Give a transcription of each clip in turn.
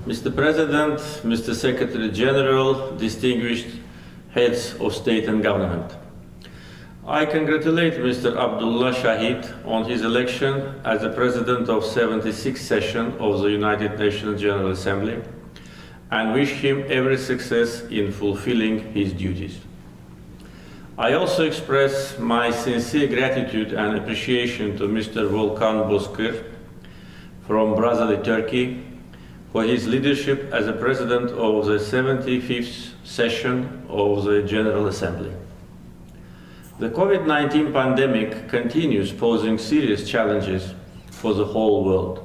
Mr. President, Mr. Secretary General, distinguished heads of state and government. I congratulate Mr. Abdullah Shahid on his election as the President of 76th session of the United Nations General Assembly and wish him every success in fulfilling his duties. I also express my sincere gratitude and appreciation to Mr. Volkan Bozkır from Brasilia, Turkey, for his leadership as the President of the 75th session of the General Assembly. The COVID-19 pandemic continues posing serious challenges for the whole world.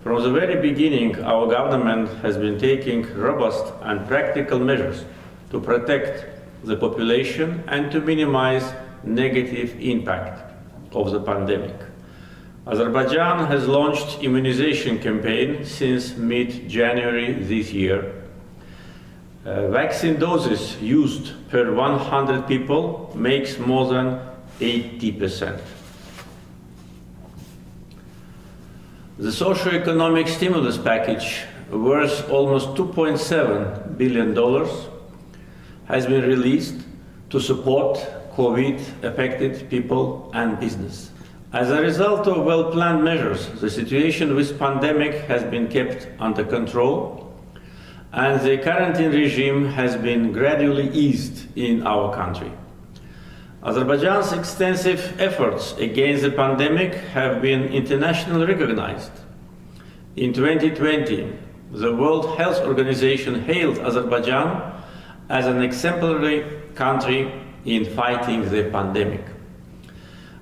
From the very beginning, our government has been taking robust and practical measures to protect the population and to minimize negative impact of the pandemic. Azerbaijan has launched immunization campaign since mid-January this year. Vaccine doses used per 100 people makes more than 80%. The socio-economic stimulus package, worth almost $2.7 billion, has been released to support COVID-affected people and business. As a result of well-planned measures, the situation with pandemic has been kept under control, and the quarantine regime has been gradually eased in our country. Azerbaijan's extensive efforts against the pandemic have been internationally recognized. In 2020, the World Health Organization hailed Azerbaijan as an exemplary country in fighting the pandemic.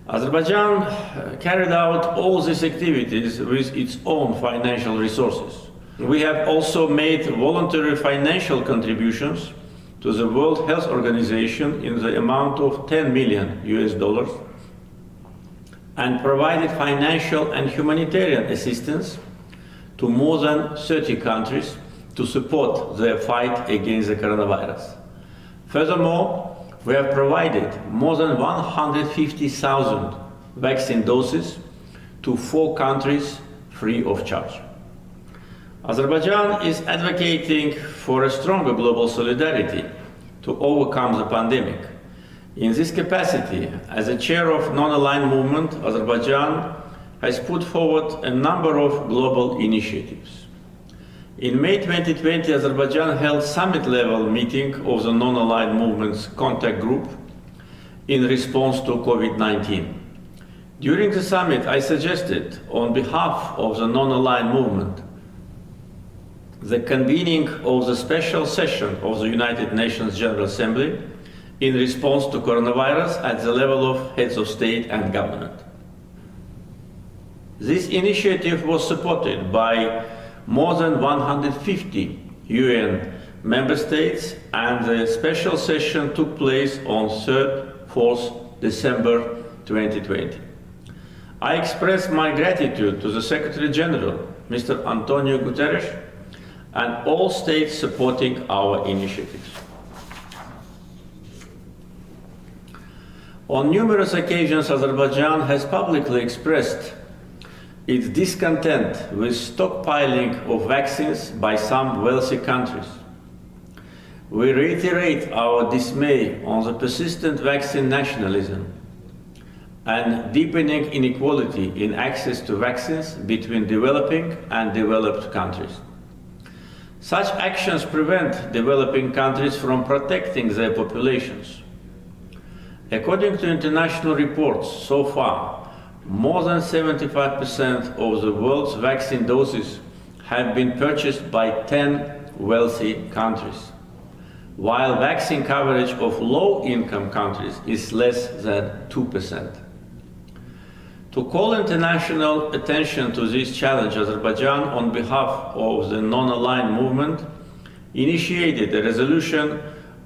Azerbaijan carried out all these activities with its own financial resources. We have also made voluntary financial contributions to the World Health Organization in the amount of $10 million and provided financial and humanitarian assistance to more than 30 countries to support their fight against the coronavirus. Furthermore, we have provided more than 150,000 vaccine doses to 4 countries free of charge. Azerbaijan is advocating for a stronger global solidarity to overcome the pandemic. In this capacity, as a chair of non-aligned movement, Azerbaijan has put forward a number of global initiatives. In May 2020, Azerbaijan held summit-level meeting of the non-aligned movement's contact group in response to COVID-19. During the summit, I suggested, on behalf of the non-aligned movement, the convening of the special session of the United Nations General Assembly in response to coronavirus at the level of heads of state and government. This initiative was supported by more than 150 UN member states, and the special session took place on 3rd-4th December 2020. I express my gratitude to the Secretary General, Mr. Antonio Guterres, and all states supporting our initiatives. On numerous occasions, Azerbaijan has publicly expressed its discontent with stockpiling of vaccines by some wealthy countries. We reiterate our dismay on the persistent vaccine nationalism and deepening inequality in access to vaccines between developing and developed countries. Such actions prevent developing countries from protecting their populations. According to international reports, so far, more than 75% of the world's vaccine doses have been purchased by 10 wealthy countries, while vaccine coverage of low-income countries is less than 2%. To call international attention to this challenge, Azerbaijan, on behalf of the non-aligned movement, initiated a resolution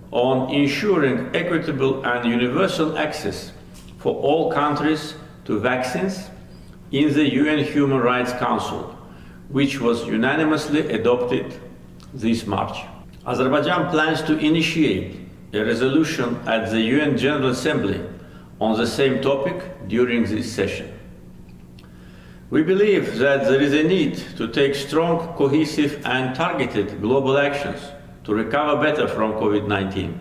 on ensuring equitable and universal access for all countries to vaccines in the UN Human Rights Council, which was unanimously adopted this March. Azerbaijan plans to initiate a resolution at the UN General Assembly on the same topic during this session. We believe that there is a need to take strong, cohesive and targeted global actions to recover better from COVID-19.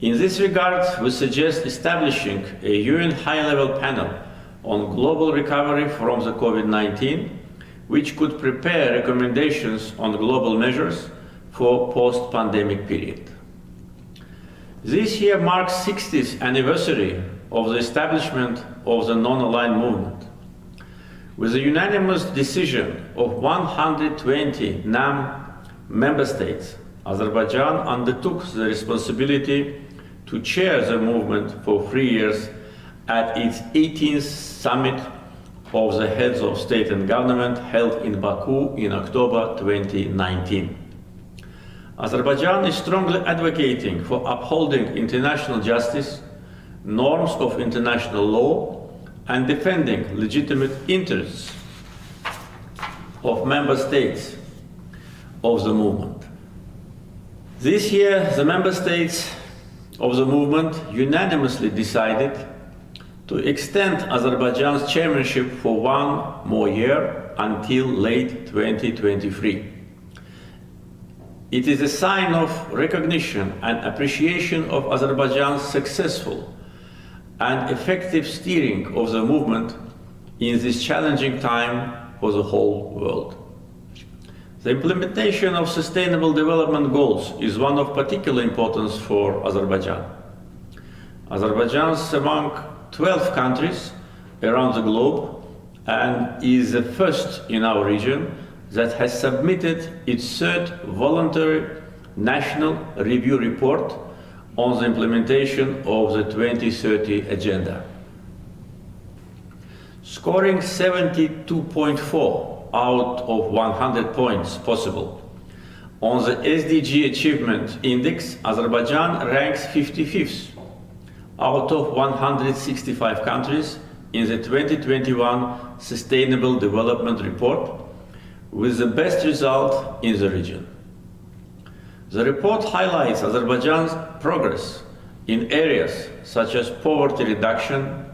In this regard, we suggest establishing a UN high-level panel on global recovery from the COVID-19, which could prepare recommendations on global measures for post-pandemic period. This year marks 60th anniversary of the establishment of the non-aligned movement. With a unanimous decision of 120 NAM member states, Azerbaijan undertook the responsibility to chair the movement for 3 years at its 18th summit of the heads of state and government held in Baku in October 2019. Azerbaijan is strongly advocating for upholding international justice, norms of international law, and defending legitimate interests of member states of the movement. This year, the member states of the movement unanimously decided to extend Azerbaijan's chairmanship for 1 more year until late 2023. It is a sign of recognition and appreciation of Azerbaijan's successful and effective steering of the movement in this challenging time for the whole world. The implementation of Sustainable Development Goals is one of particular importance for Azerbaijan. Azerbaijan is among 12 countries around the globe and is the first in our region that has submitted its third voluntary national review report on the implementation of the 2030 agenda. Scoring 72.4 out of 100 points possible on the SDG Achievement Index, Azerbaijan ranks 55th out of 165 countries in the 2021 Sustainable Development Report, with the best result in the region. The report highlights Azerbaijan's progress in areas such as poverty reduction,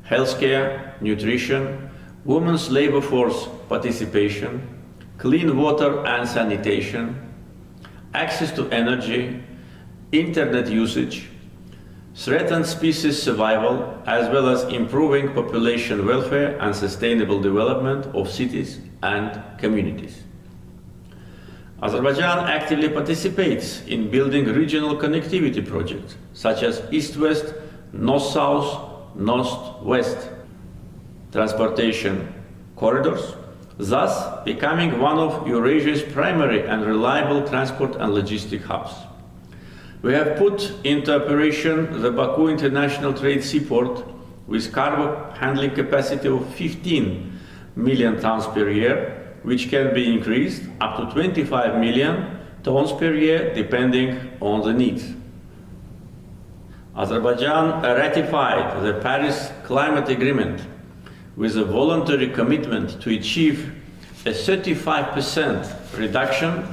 healthcare, nutrition, women's labor force participation, clean water and sanitation, access to energy, internet usage, threatened species survival, as well as improving population welfare and sustainable development of cities and communities. Azerbaijan actively participates in building regional connectivity projects such as East-West, North-South, North-West transportation corridors, thus becoming one of Eurasia's primary and reliable transport and logistic hubs. We have put into operation the Baku International Trade Seaport with cargo handling capacity of 15 million tons per year, which can be increased up to 25 million tons per year depending on the needs. Azerbaijan ratified the Paris Climate Agreement with a voluntary commitment to achieve a 35% reduction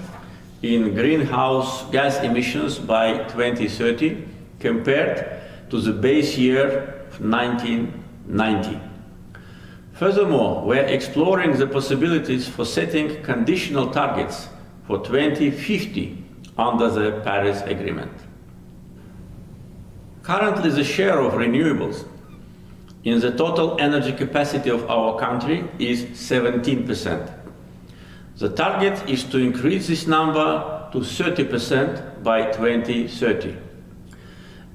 in greenhouse gas emissions by 2030 compared to the base year 1990. Furthermore, we are exploring the possibilities for setting conditional targets for 2050 under the Paris Agreement. Currently, the share of renewables in the total energy capacity of our country is 17%. The target is to increase this number to 30% by 2030.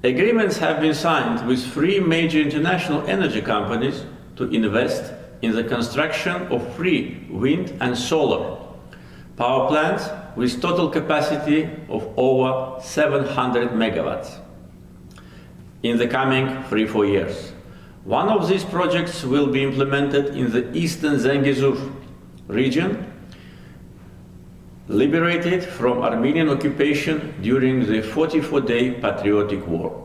Agreements have been signed with 3 major international energy companies to invest in the construction of 3 wind and solar power plants with total capacity of over 700 megawatts in the coming 3-4 years. One of these projects will be implemented in the eastern Zengezur region, liberated from Armenian occupation during the 44-day Patriotic War.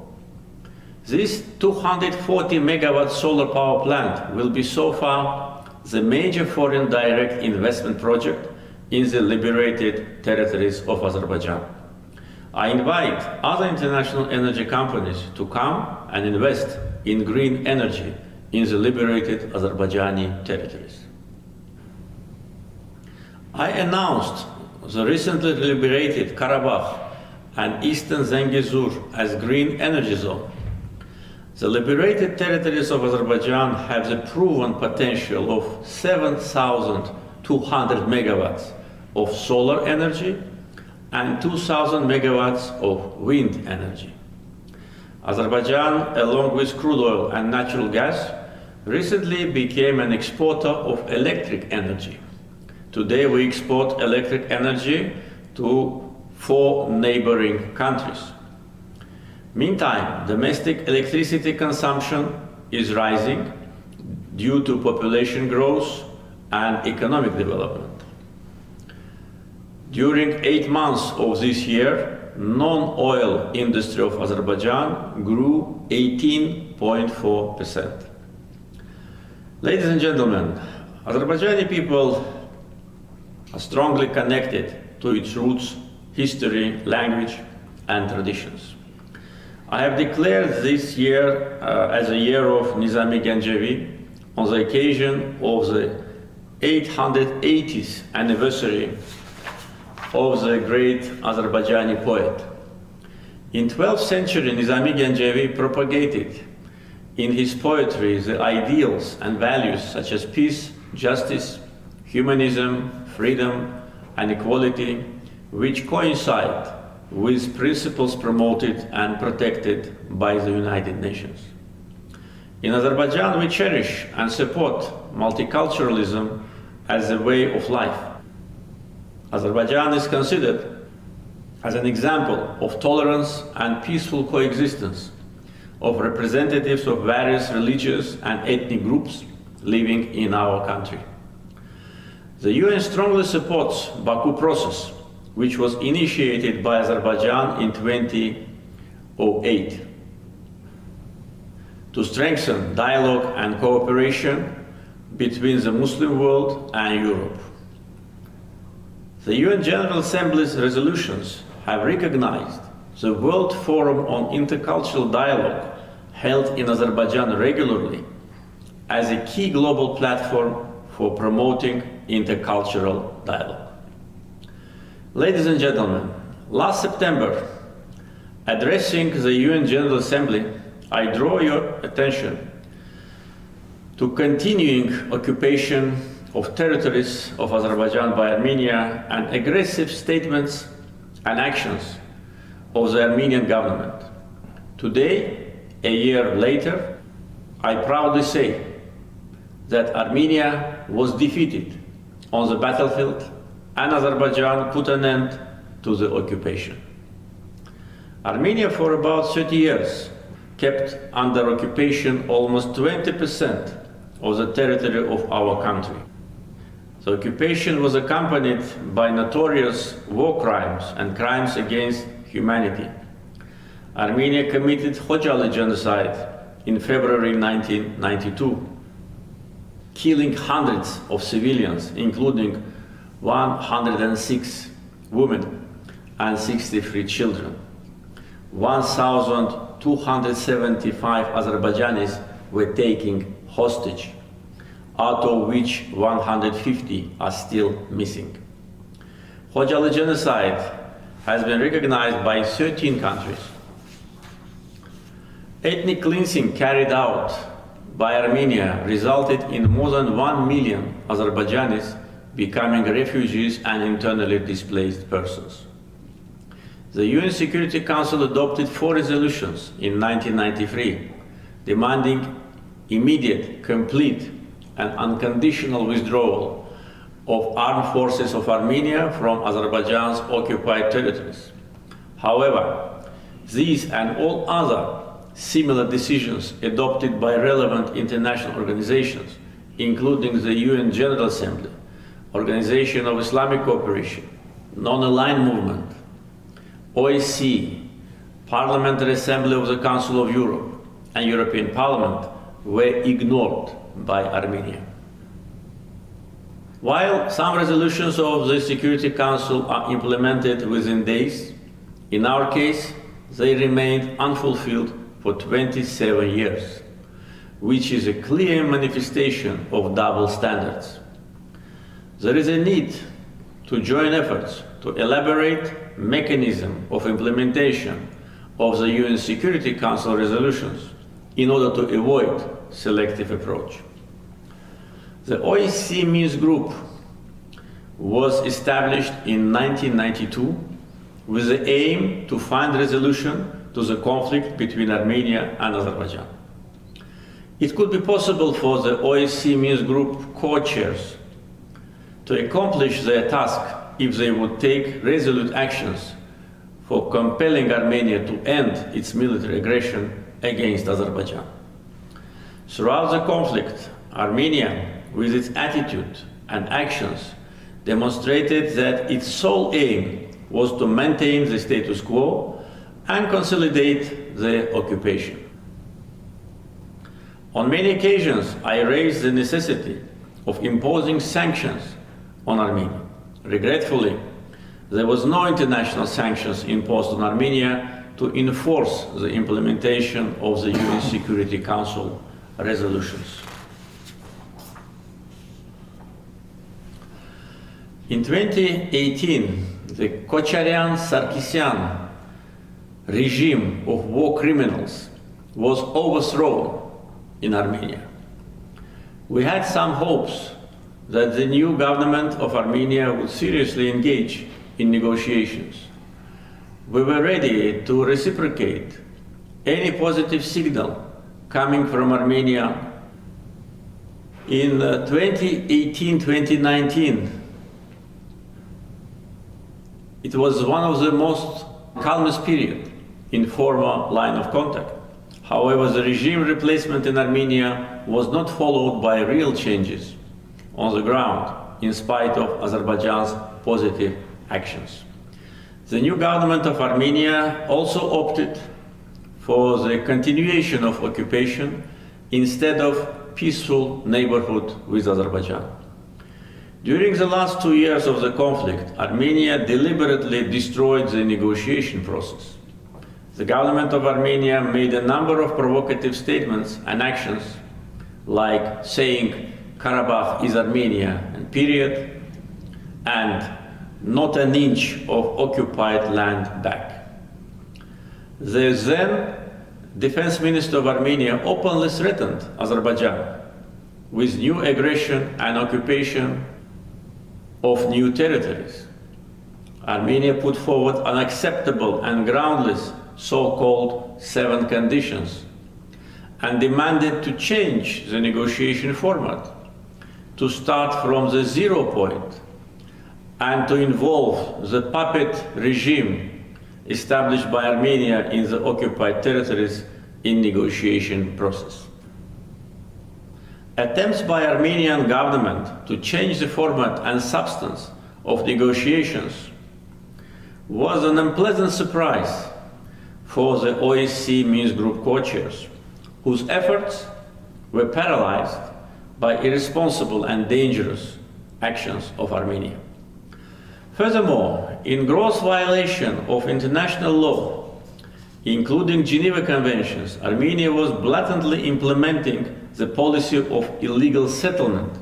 This 240 megawatt solar power plant will be so far the major foreign direct investment project in the liberated territories of Azerbaijan. I invite other international energy companies to come and invest in green energy in the liberated Azerbaijani territories. I announced the recently liberated Karabakh and Eastern Zengezur as green energy zone. The liberated territories of Azerbaijan have the proven potential of 7,200 megawatts of solar energy and 2,000 megawatts of wind energy. Azerbaijan, along with crude oil and natural gas, recently became an exporter of electric energy. Today we export electric energy to 4 neighboring countries. Meantime, domestic electricity consumption is rising due to population growth and economic development. During 8 months of this year, non-oil industry of Azerbaijan grew 18.4%. Ladies and gentlemen, Azerbaijani people are strongly connected to its roots, history, language, and traditions. I have declared this year as a year of Nizami Gencevi on the occasion of the 880th anniversary of the great Azerbaijani poet. In 12th century, Nizami Gencevi propagated in his poetry the ideals and values such as peace, justice, humanism, freedom, and equality, which coincide with principles promoted and protected by the United Nations. In Azerbaijan, we cherish and support multiculturalism as a way of life. Azerbaijan is considered as an example of tolerance and peaceful coexistence of representatives of various religious and ethnic groups living in our country. The UN strongly supports Baku process, which was initiated by Azerbaijan in 2008 to strengthen dialogue and cooperation between the Muslim world and Europe. The UN General Assembly's resolutions have recognized the World Forum on Intercultural Dialogue held in Azerbaijan regularly as a key global platform for promoting intercultural dialogue. Ladies and gentlemen, last September, addressing the UN General Assembly, I draw your attention to continuing occupation of territories of Azerbaijan by Armenia and aggressive statements and actions of the Armenian government. Today, a year later, I proudly say that Armenia was defeated on the battlefield and Azerbaijan put an end to the occupation. Armenia for about 30 years kept under occupation almost 20% of the territory of our country. The occupation was accompanied by notorious war crimes and crimes against humanity. Armenia committed Khojaly genocide in February 1992, killing hundreds of civilians, including 106 women and 63 children. 1,275 Azerbaijanis were taken hostage, out of which 150 are still missing. Khojaly genocide has been recognized by 13 countries. Ethnic cleansing carried out by Armenia resulted in more than 1 million Azerbaijanis becoming refugees and internally displaced persons. The UN Security Council adopted 4 resolutions in 1993, demanding immediate, complete, and unconditional withdrawal of armed forces of Armenia from Azerbaijan's occupied territories. However, these and all other similar decisions adopted by relevant international organizations, including the UN General Assembly, Organization of Islamic Cooperation, Non-Aligned Movement, OSCE, Parliamentary Assembly of the Council of Europe, and European Parliament, were ignored by Armenia. While some resolutions of the Security Council are implemented within days, in our case, they remained unfulfilled for 27 years. which is a clear manifestation of double standards. There is a need to join efforts to elaborate mechanism of implementation of the UN Security Council resolutions in order to avoid selective approach. The OSCE Minsk Group was established in 1992 with the aim to find resolution to the conflict between Armenia and Azerbaijan. It could be possible for the OSCE Minsk Group co-chairs to accomplish their task if they would take resolute actions for compelling Armenia to end its military aggression against Azerbaijan. Throughout the conflict, Armenia, with its attitude and actions, demonstrated that its sole aim was to maintain the status quo and consolidate the occupation. On many occasions, I raised the necessity of imposing sanctions on Armenia. Regretfully, there was no international sanctions imposed on Armenia to enforce the implementation of the UN Security Council resolutions. In 2018, the Kocharian-Sarkisyan regime of war criminals was overthrown in Armenia. We had some hopes that the new government of Armenia would seriously engage in negotiations. We were ready to reciprocate any positive signal coming from Armenia. In 2018-2019, it was one of the most calmest periods in former line of contact. However, the regime replacement in Armenia was not followed by real changes on the ground, in spite of Azerbaijan's positive actions. The new government of Armenia also opted for the continuation of occupation instead of peaceful neighborhood with Azerbaijan. During the last 2 years of the conflict, Armenia deliberately destroyed the negotiation process. The government of Armenia made a number of provocative statements and actions, like saying Karabakh is Armenia, and period, and not an inch of occupied land back. The then Defense Minister of Armenia openly threatened Azerbaijan with new aggression and occupation of new territories. Armenia put forward unacceptable and groundless so-called 7 conditions and demanded to change the negotiation format, to start from the 0 point and to involve the puppet regime established by Armenia in the occupied territories in negotiation process. Attempts by Armenian government to change the format and substance of negotiations was an unpleasant surprise for the OSCE Minsk Group co-chairs, whose efforts were paralyzed by irresponsible and dangerous actions of Armenia. Furthermore, in gross violation of international law, including Geneva Conventions, Armenia was blatantly implementing the policy of illegal settlement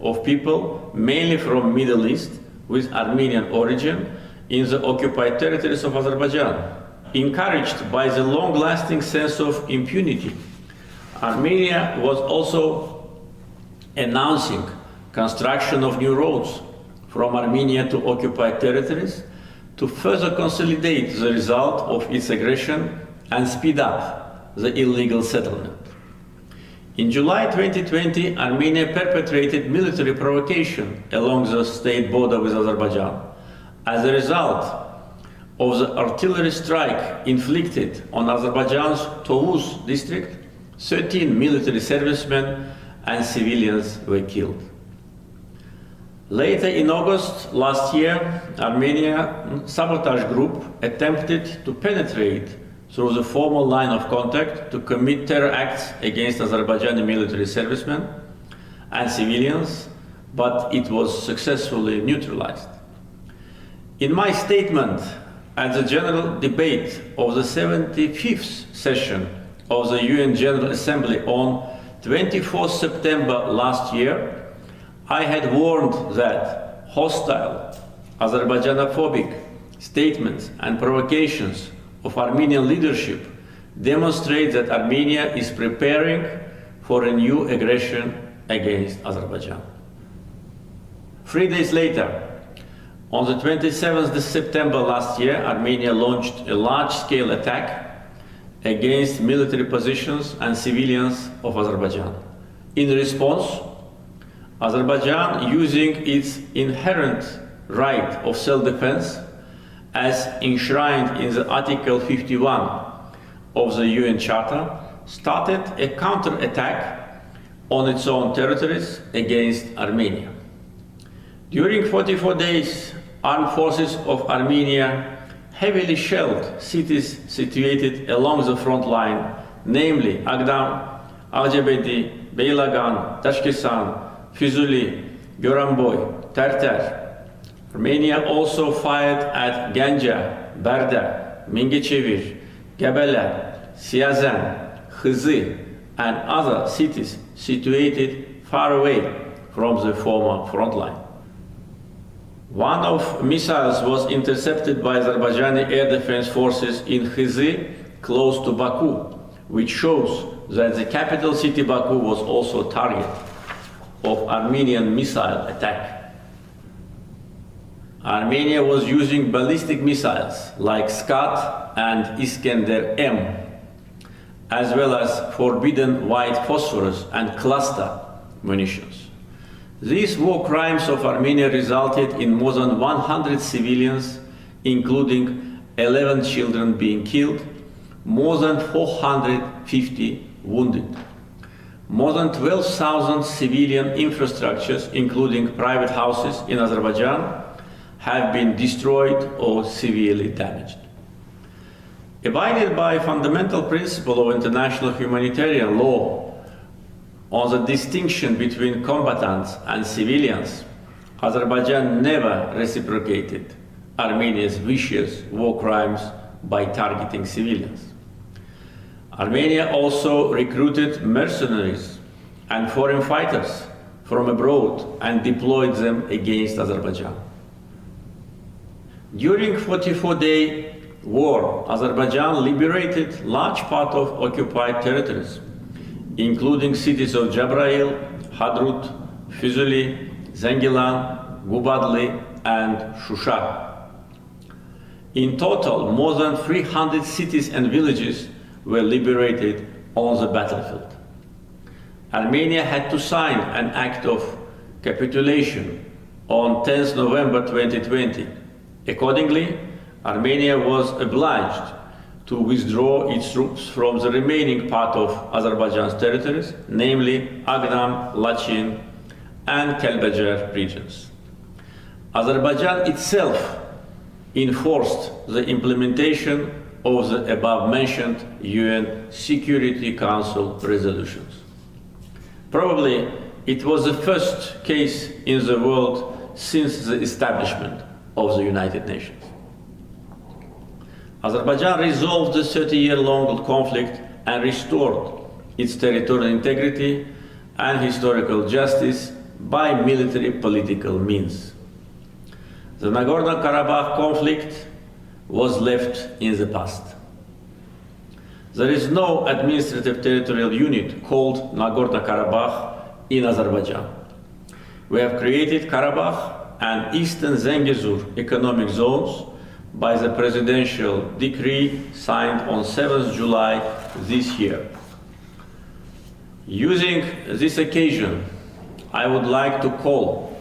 of people, mainly from Middle East, with Armenian origin, in the occupied territories of Azerbaijan. Encouraged by the long-lasting sense of impunity, Armenia was also announcing construction of new roads from Armenia to occupied territories to further consolidate the result of its aggression and speed up the illegal settlement. In July 2020, Armenia perpetrated military provocation along the state border with Azerbaijan. As a result of the artillery strike inflicted on Azerbaijan's Tovuz district, 13 military servicemen and civilians were killed. Later in August last year, Armenian sabotage group attempted to penetrate through the formal line of contact to commit terror acts against Azerbaijani military servicemen and civilians, but it was successfully neutralized. In my statement at the general debate of the 75th session of the UN General Assembly on 24th September last year, I had warned that hostile, Azerbaijanophobic statements and provocations of Armenian leadership demonstrate that Armenia is preparing for a new aggression against Azerbaijan. 3 days later, on the 27th of September last year, Armenia launched a large-scale attack against military positions and civilians of Azerbaijan. In response, Azerbaijan, using its inherent right of self-defense as enshrined in the Article 51 of the UN Charter, started a counter-attack on its own territories against Armenia. During 44 days, armed forces of Armenia heavily shelled cities situated along the front line, namely Agdam, Ağcabədi, Beylagan, Daşkesan, Füzuli, Goranboy, Terter. Armenia also fired at Ganja, Berda, Mingechevir, Gebele, Siazen, Khızı, and other cities situated far away from the former front line. One of missiles was intercepted by Azerbaijani air defense forces in Khızı, close to Baku, which shows that the capital city Baku was also a target of Armenian missile attack. Armenia was using ballistic missiles like Skat and Iskender-M, as well as forbidden white phosphorus and cluster munitions. These war crimes of Armenia resulted in more than 100 civilians, including 11 children being killed, more than 450 wounded. More than 12,000 civilian infrastructures, including private houses in Azerbaijan, have been destroyed or severely damaged. Abided by a fundamental principle of international humanitarian law on the distinction between combatants and civilians, Azerbaijan never reciprocated Armenia's vicious war crimes by targeting civilians. Armenia also recruited mercenaries and foreign fighters from abroad and deployed them against Azerbaijan. During 44-day war, Azerbaijan liberated large part of occupied territories, including cities of Jabrayil, Hadrut, Füzuli, Zengilan, Gubadli, and Shusha. In total, more than 300 cities and villages were liberated on the battlefield. Armenia had to sign an act of capitulation on 10 November 2020. Accordingly, Armenia was obliged to withdraw its troops from the remaining part of Azerbaijan's territories, namely Agdam, Lachin, and Kelbecer regions. Azerbaijan itself enforced the implementation of the above-mentioned UN Security Council resolutions. Probably it was the first case in the world since the establishment of the United Nations. Azerbaijan resolved the 30-year-long conflict and restored its territorial integrity and historical justice by military political means. The Nagorno-Karabakh conflict was left in the past. There is no administrative territorial unit called Nagorno-Karabakh in Azerbaijan. We have created Karabakh and Eastern Zengezur economic zones by the presidential decree signed on 7th July this year. Using this occasion, I would like to call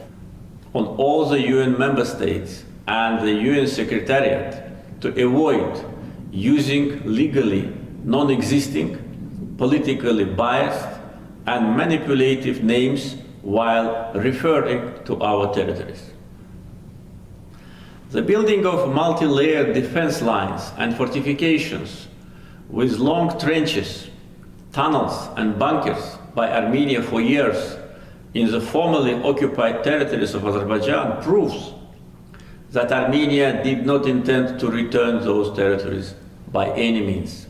on all the UN member states and the UN Secretariat to avoid using legally non-existing, politically biased and manipulative names while referring to our territories. The building of multi-layered defense lines and fortifications with long trenches, tunnels and bunkers by Armenia for years in the formerly occupied territories of Azerbaijan proves that Armenia did not intend to return those territories by any means.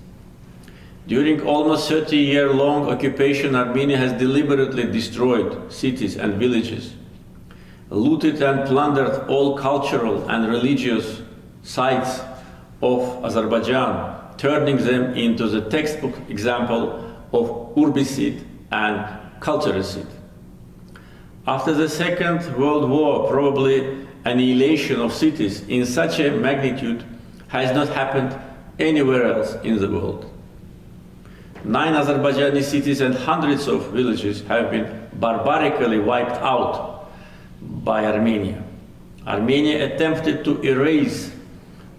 During almost 30-year-long occupation, Armenia has deliberately destroyed cities and villages, looted and plundered all cultural and religious sites of Azerbaijan, turning them into the textbook example of urbicide and culturicide. After the Second World War, probably annihilation of cities in such a magnitude has not happened anywhere else in the world. 9 Azerbaijani cities and hundreds of villages have been barbarically wiped out by Armenia. Armenia attempted to erase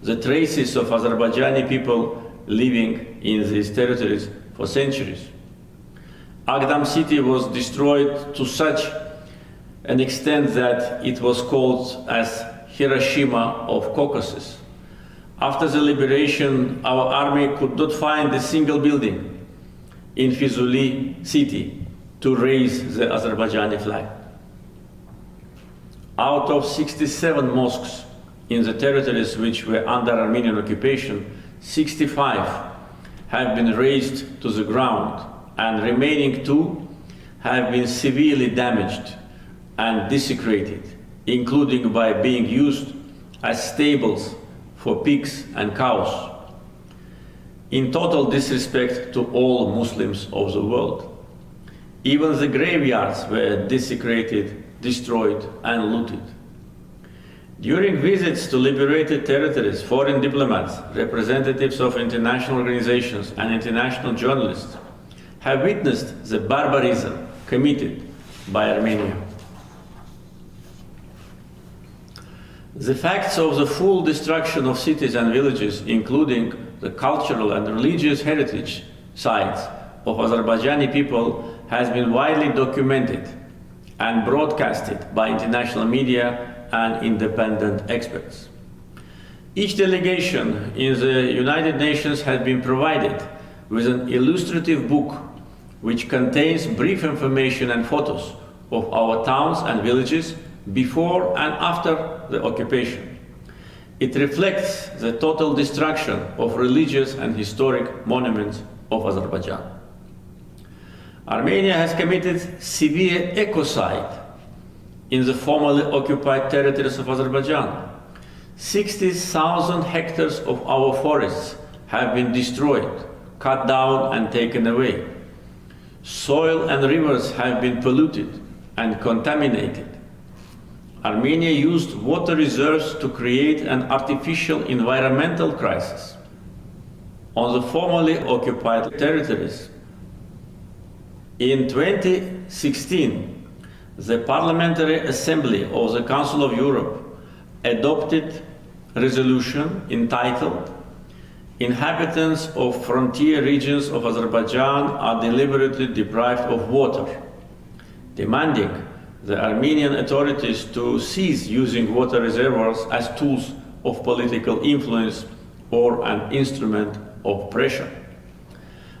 the traces of Azerbaijani people living in these territories for centuries. Agdam city was destroyed to such an extent that it was called as Hiroshima of Caucasus. After the liberation, our army could not find a single building in Fizuli city to raise the Azerbaijani flag. Out of 67 mosques in the territories which were under Armenian occupation, 65 have been razed to the ground, and remaining 2 have been severely damaged and desecrated, including by being used as stables for pigs and cows, in total disrespect to all Muslims of the world. Even the graveyards were desecrated, destroyed, and looted. During visits to liberated territories, foreign diplomats, representatives of international organizations, and international journalists have witnessed the barbarism committed by Armenia. The facts of the full destruction of cities and villages, including the cultural and religious heritage sites of Azerbaijani people, has been widely documented and broadcasted by international media and independent experts. Each delegation in the United Nations has been provided with an illustrative book which contains brief information and photos of our towns and villages before and after the occupation. It reflects the total destruction of religious and historic monuments of Azerbaijan. Armenia has committed severe ecocide in the formerly occupied territories of Azerbaijan. 60,000 hectares of our forests have been destroyed, cut down, and taken away. Soil and rivers have been polluted and contaminated. Armenia used water reserves to create an artificial environmental crisis on the formerly occupied territories. In 2016, the Parliamentary Assembly of the Council of Europe adopted a resolution entitled "Inhabitants of frontier regions of Azerbaijan are deliberately deprived of water," demanding the Armenian authorities to cease using water reservoirs as tools of political influence or an instrument of pressure.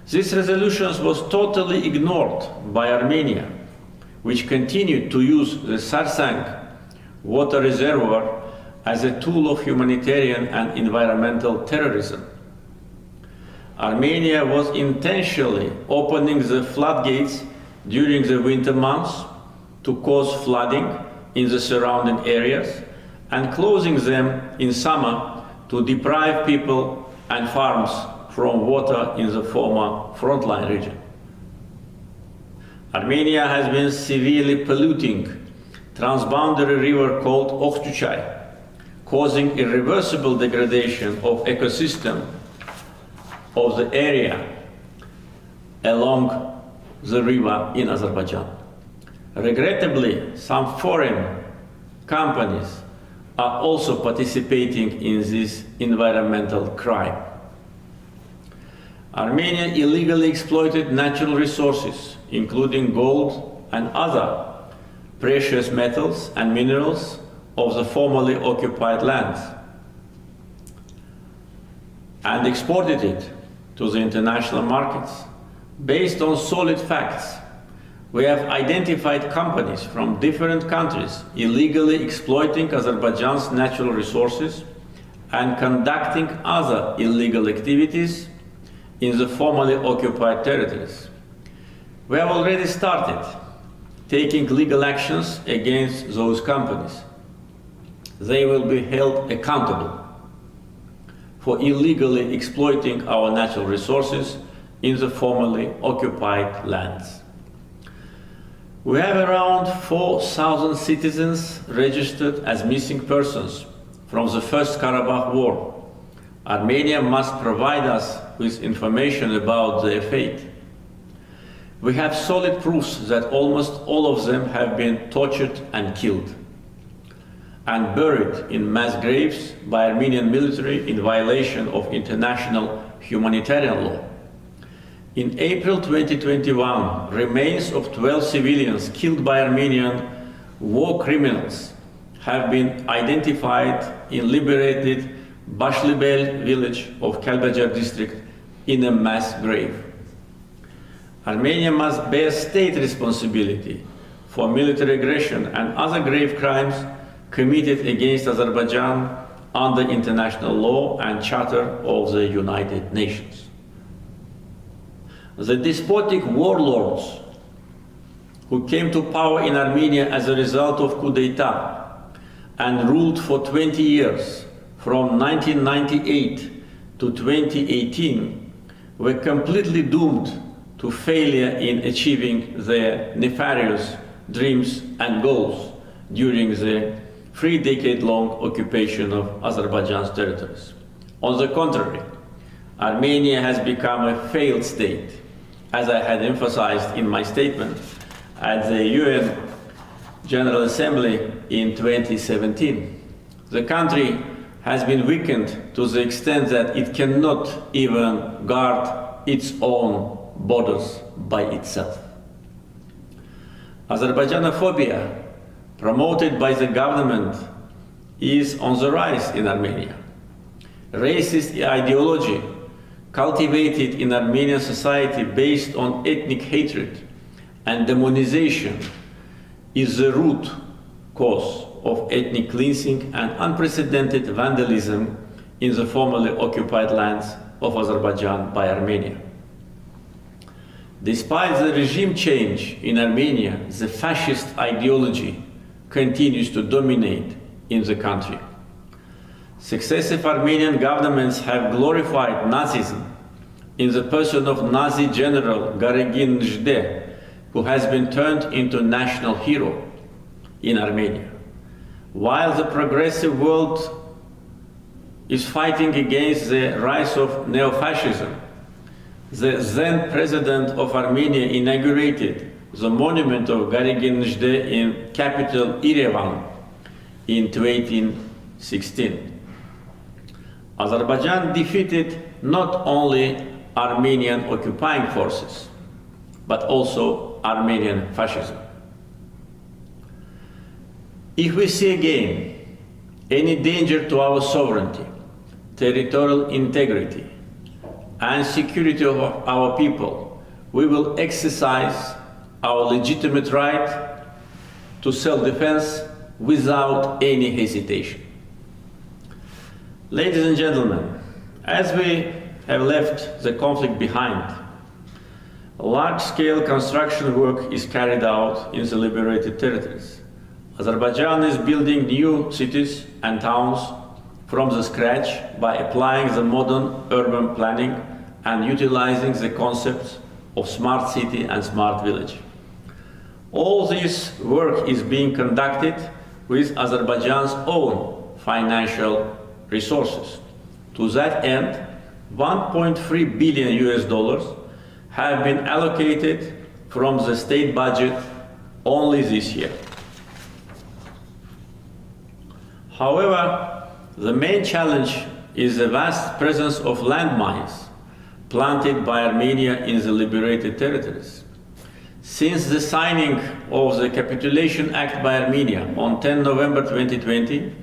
This resolution was totally ignored by Armenia, which continued to use the Sarsang water reservoir as a tool of humanitarian and environmental terrorism. Armenia was intentionally opening the floodgates during the winter months to cause flooding in the surrounding areas and closing them in summer to deprive people and farms from water in the former frontline region. Armenia has been severely polluting transboundary river called Okhtuchay, causing irreversible degradation of ecosystem of the area along the river in Azerbaijan. Regrettably, some foreign companies are also participating in this environmental crime. Armenia illegally exploited natural resources, including gold and other precious metals and minerals of the formerly occupied lands, and exported it to the international markets. Based on solid facts, we have identified companies from different countries illegally exploiting Azerbaijan's natural resources and conducting other illegal activities, in the formerly occupied territories. We have already started taking legal actions against those companies. They will be held accountable for illegally exploiting our natural resources in the formerly occupied lands. We have around 4,000 citizens registered as missing persons from the First Karabakh War. Armenia must provide us with information about their fate. We have solid proofs that almost all of them have been tortured and killed and buried in mass graves by Armenian military in violation of international humanitarian law. In April 2021, remains of 12 civilians killed by Armenian war criminals have been identified in liberated Bashlibel village of Kelbecer district in a mass grave. Armenia must bear state responsibility for military aggression and other grave crimes committed against Azerbaijan under international law and Charter of the United Nations. The despotic warlords who came to power in Armenia as a result of coup d'etat and ruled for 20 years from 1998 to 2018 were completely doomed to failure in achieving their nefarious dreams and goals during the 3-decade-long occupation of Azerbaijan's territories. On the contrary, Armenia has become a failed state, as I had emphasized in my statement at the UN General Assembly in 2017. The country has been weakened to the extent that it cannot even guard its own borders by itself. Azerbaijanophobia, promoted by the government, is on the rise in Armenia. Racist ideology cultivated in Armenian society based on ethnic hatred and demonization is the root cause of ethnic cleansing and unprecedented vandalism in the formerly occupied lands of Azerbaijan by Armenia. Despite the regime change in Armenia, the fascist ideology continues to dominate in the country. Successive Armenian governments have glorified Nazism in the person of Nazi General Garegin Njde, who has been turned into national hero in Armenia. While the progressive world is fighting against the rise of neo-fascism, the then president of Armenia inaugurated the monument of Garegin Njde in capital Yerevan in 2016. Azerbaijan defeated not only Armenian occupying forces, but also Armenian fascism. If we see again any danger to our sovereignty, territorial integrity, and security of our people, we will exercise our legitimate right to self-defense without any hesitation. Ladies and gentlemen, as we have left the conflict behind, large-scale construction work is carried out in the liberated territories. Azerbaijan is building new cities and towns from the scratch by applying the modern urban planning and utilizing the concepts of smart city and smart village. All this work is being conducted with Azerbaijan's own financial resources. To that end, $1.3 billion have been allocated from the state budget only this year. However, the main challenge is the vast presence of landmines planted by Armenia in the liberated territories. Since the signing of the Capitulation Act by Armenia on 10 November 2020,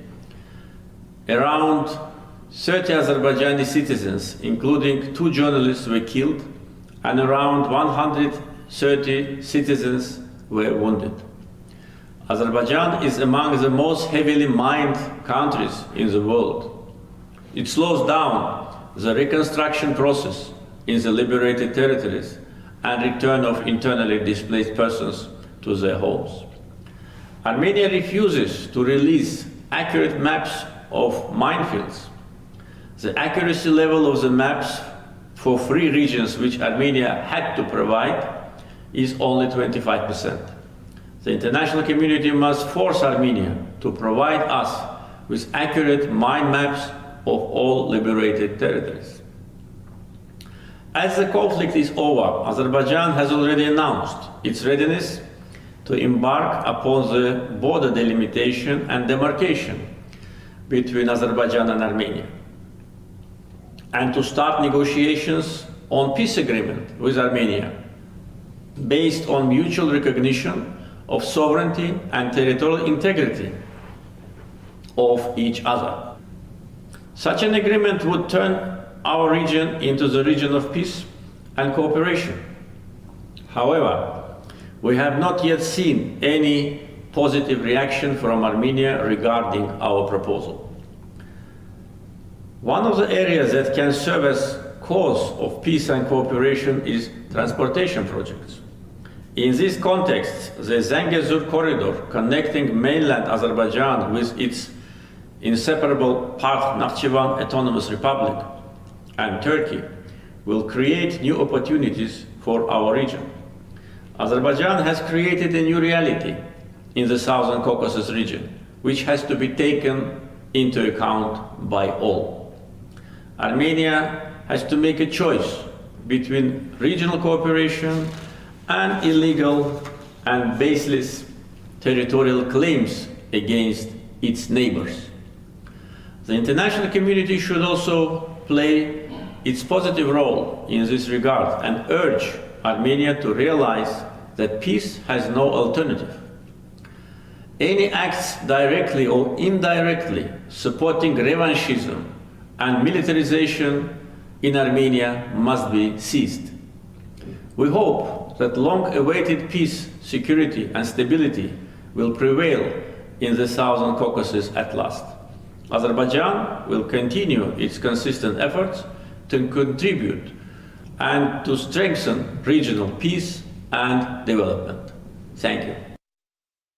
around 30 Azerbaijani citizens, including 2 journalists, were killed, and around 130 citizens were wounded. Azerbaijan is among the most heavily mined countries in the world. It slows down the reconstruction process in the liberated territories and return of internally displaced persons to their homes. Armenia refuses to release accurate maps of minefields. The accuracy level of the maps for 3 regions which Armenia had to provide is only 25%. The international community must force Armenia to provide us with accurate mine maps of all liberated territories. As the conflict is over, Azerbaijan has already announced its readiness to embark upon the border delimitation and demarcation between Azerbaijan and Armenia, and to start negotiations on peace agreement with Armenia based on mutual recognition of sovereignty and territorial integrity of each other. Such an agreement would turn our region into the region of peace and cooperation. However, we have not yet seen any positive reaction from Armenia regarding our proposal. One of the areas that can serve as cause of peace and cooperation is transportation projects. In this context, the Zangezur corridor connecting mainland Azerbaijan with its inseparable part Nakhchivan Autonomous Republic and Turkey will create new opportunities for our region. Azerbaijan has created a new reality in the Southern Caucasus region, which has to be taken into account by all. Armenia has to make a choice between regional cooperation and illegal and baseless territorial claims against its neighbors. The international community should also play its positive role in this regard and urge Armenia to realize that peace has no alternative. Any acts directly or indirectly supporting revanchism and militarization in Armenia must be ceased. We hope that long-awaited peace, security and stability will prevail in the Southern Caucasus at last. Azerbaijan will continue its consistent efforts to contribute and to strengthen regional peace and development. Thank you.